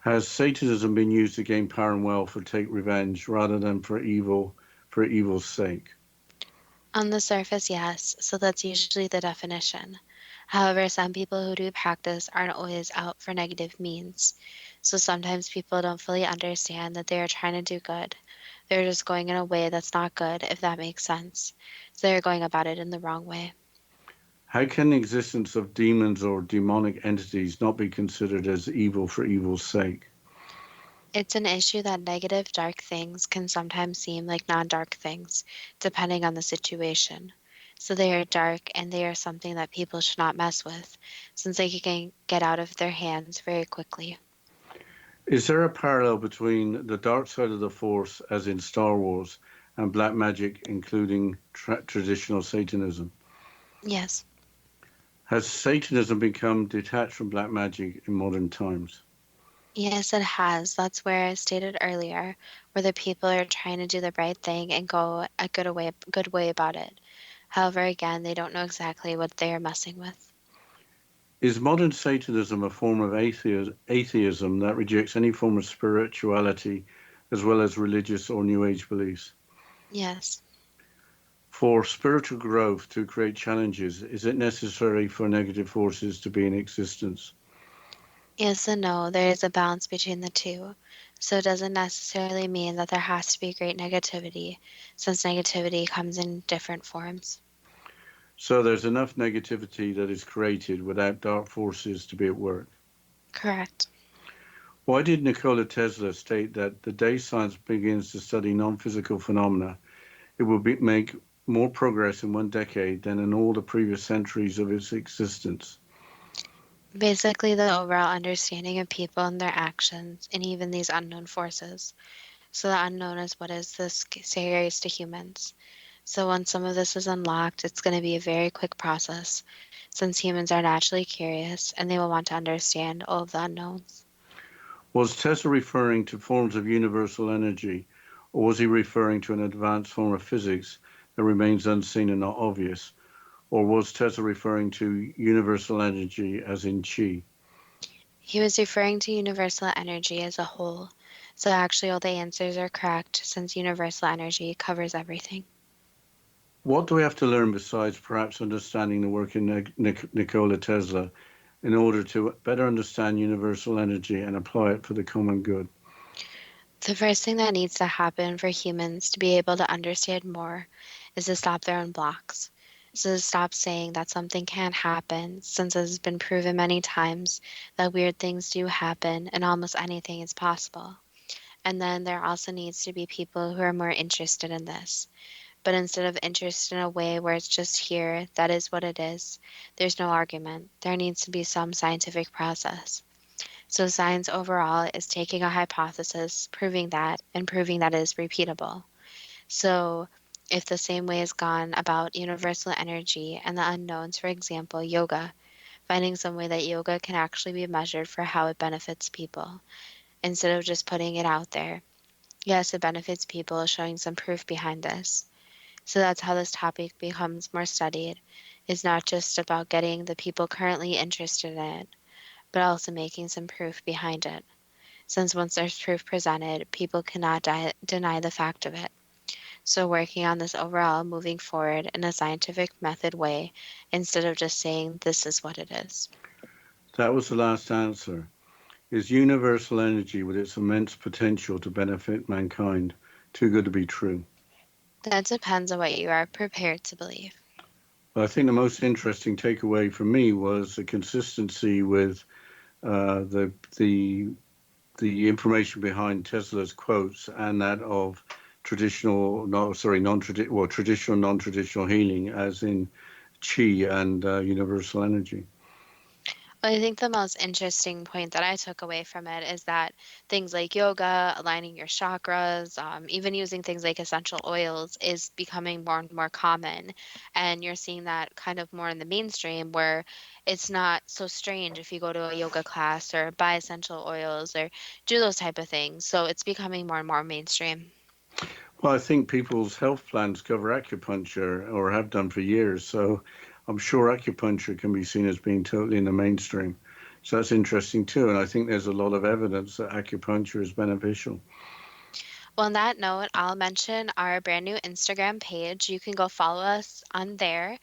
Has Satanism been used to gain power and wealth or take revenge rather than for evil's sake? On the surface, yes. So that's usually the definition. However, some people who do practice aren't always out for negative means. So sometimes people don't fully understand that they are trying to do good. They're just going in a way that's not good, if that makes sense. So they're going about it in the wrong way. How can the existence of demons or demonic entities not be considered as evil for evil's sake? It's an issue that negative, dark things can sometimes seem like non-dark things, depending on the situation. So they are dark and they are something that people should not mess with, since they can get out of their hands very quickly. Is there a parallel between the dark side of the Force, as in Star Wars, and black magic, including traditional Satanism? Yes. Has Satanism become detached from black magic in modern times? Yes, it has. That's where I stated earlier, where the people are trying to do the right thing and go a good way about it. However, again, they don't know exactly what they are messing with. Is modern Satanism a form of atheism that rejects any form of spirituality as well as religious or New Age beliefs? Yes. For spiritual growth to create challenges, is it necessary for negative forces to be in existence? Yes and no. There is a balance between the two. So it doesn't necessarily mean that there has to be great negativity, since negativity comes in different forms. So there's enough negativity that is created without dark forces to be at work. Correct. Why did Nikola Tesla state that the day science begins to study non-physical phenomena, it will make more progress in one decade than in all the previous centuries of its existence? Basically, the overall understanding of people and their actions, and even these unknown forces. So the unknown is what is this scariest to humans. So once some of this is unlocked, it's going to be a very quick process, since humans are naturally curious and they will want to understand all of the unknowns. Was Tesla referring to forms of universal energy, or was he referring to an advanced form of physics that remains unseen and not obvious? Or was Tesla referring to universal energy as in chi? He was referring to universal energy as a whole. So actually all the answers are correct, since universal energy covers everything. What do we have to learn besides perhaps understanding the work of Nikola Tesla in order to better understand universal energy and apply it for the common good? The first thing that needs to happen for humans to be able to understand more is to stop their own blocks. So to stop saying that something can't happen, since it has been proven many times that weird things do happen and almost anything is possible. And then there also needs to be people who are more interested in this. But instead of interested in a way where it's just here, that is what it is, there's no argument. There needs to be some scientific process. So science overall is taking a hypothesis, proving that, and proving that it is repeatable. So if the same way is gone about universal energy and the unknowns, for example, yoga, finding some way that yoga can actually be measured for how it benefits people, instead of just putting it out there. Yes, it benefits people, showing some proof behind this. So that's how this topic becomes more studied. It's not just about getting the people currently interested in it, but also making some proof behind it. Since once there's proof presented, people cannot deny the fact of it. So working on this overall, moving forward in a scientific method way, instead of just saying this is what it is. That was the last answer. Is universal energy with its immense potential to benefit mankind too good to be true? That depends on what you are prepared to believe. But I think the most interesting takeaway for me was the consistency with the information behind Tesla's quotes and that of traditional, non-traditional healing, as in chi and universal energy. Well, I think the most interesting point that I took away from it is that things like yoga, aligning your chakras, even using things like essential oils is becoming more and more common. And you're seeing that kind of more in the mainstream where it's not so strange if you go to a yoga class or buy essential oils or do those type of things. So it's becoming more and more mainstream. Well, I think people's health plans cover acupuncture or have done for years. So I'm sure acupuncture can be seen as being totally in the mainstream. So that's interesting too. And I think there's a lot of evidence that acupuncture is beneficial. Well, on that note, I'll mention our brand new Instagram page. You can go follow us on there,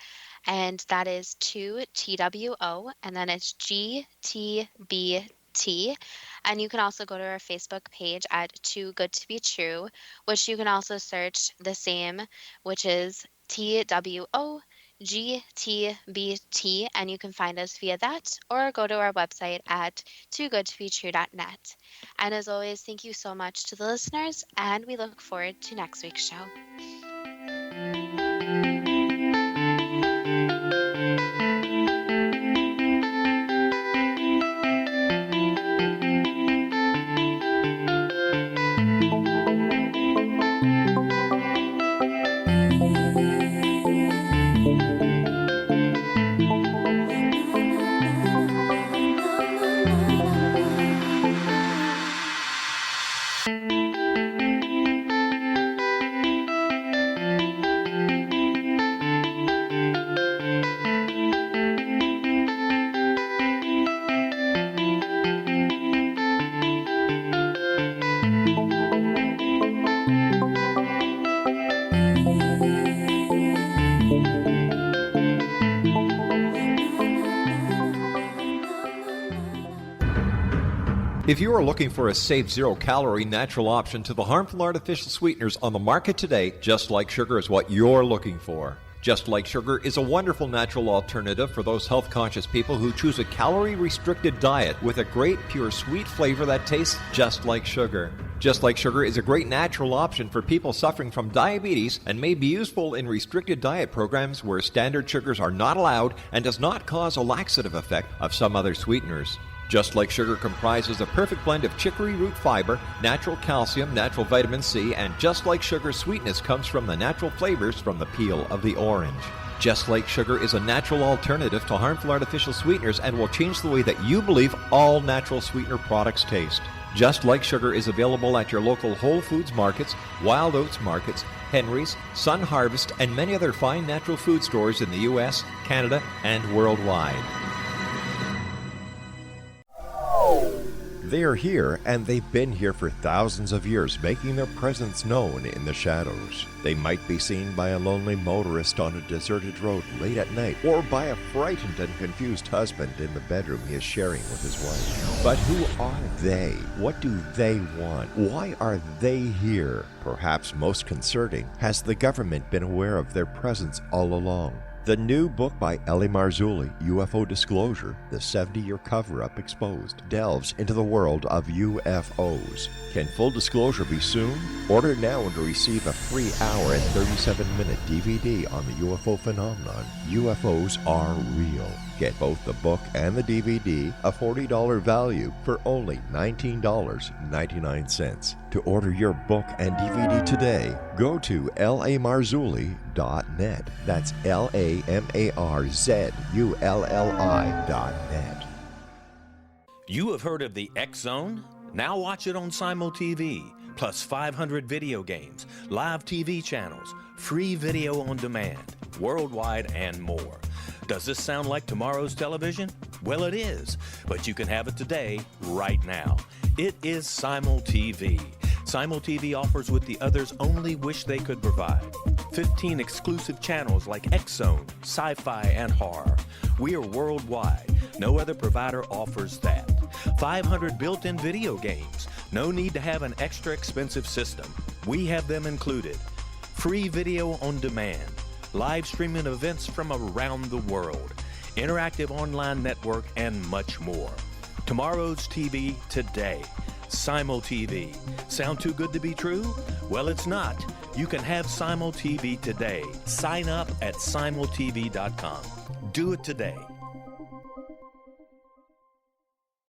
and that is 2TWO, and then it's GTBT. And you can also go to our Facebook page at Too Good to Be True, which you can also search the same, which is TWO. GTBT, and you can find us via that or go to our website at toogoodtobetrue.net. And as always, thank you so much to the listeners, and we look forward to next week's show. If you are looking for a safe, zero-calorie natural option to the harmful artificial sweeteners on the market today, Just Like Sugar is what you're looking for. Just Like Sugar is a wonderful natural alternative for those health-conscious people who choose a calorie-restricted diet with a great, pure, sweet flavor that tastes just like sugar. Just Like Sugar is a great natural option for people suffering from diabetes and may be useful in restricted diet programs where standard sugars are not allowed and does not cause a laxative effect of some other sweeteners. Just Like Sugar comprises a perfect blend of chicory root fiber, natural calcium, natural vitamin C, and Just Like Sugar's sweetness comes from the natural flavors from the peel of the orange. Just Like Sugar is a natural alternative to harmful artificial sweeteners and will change the way that you believe all natural sweetener products taste. Just Like Sugar is available at your local Whole Foods markets, Wild Oats markets, Henry's, Sun Harvest, and many other fine natural food stores in the U.S., Canada, and worldwide. They are here, and they've been here for thousands of years, making their presence known in the shadows. They might be seen by a lonely motorist on a deserted road late at night, or by a frightened and confused husband in the bedroom he is sharing with his wife. But who are they? What do they want? Why are they here? Perhaps most concerning, has the government been aware of their presence all along? The new book by Ellie Marzulli, UFO Disclosure, the 70-year cover-up exposed, delves into the world of UFOs. Can full disclosure be soon? Order now and receive a free hour and 37-minute DVD on the UFO phenomenon. UFOs are real. Get both the book and the DVD, a $40 value, for only $19.99. To order your book and DVD today, go to lamarzulli.net. That's LAMARZULLI.net. You have heard of the X Zone? Now watch it on Simul TV, plus 500 video games, live TV channels, free video on demand, worldwide, and more. Does this sound like tomorrow's television? Well, it is, but you can have it today, right now. It is Simul TV. Simul TV offers what the others only wish they could provide. 15 exclusive channels like X Zone, sci-fi, and horror. We are worldwide. No other provider offers that. 500 built-in video games. No need to have an extra expensive system. We have them included. Free video on demand. Live streaming events from around the world. Interactive online network, and much more. Tomorrow's TV today. Simul TV. Sound too good to be true? Well, it's not. You can have Simul TV today. Sign up at simultv.com. Do it today.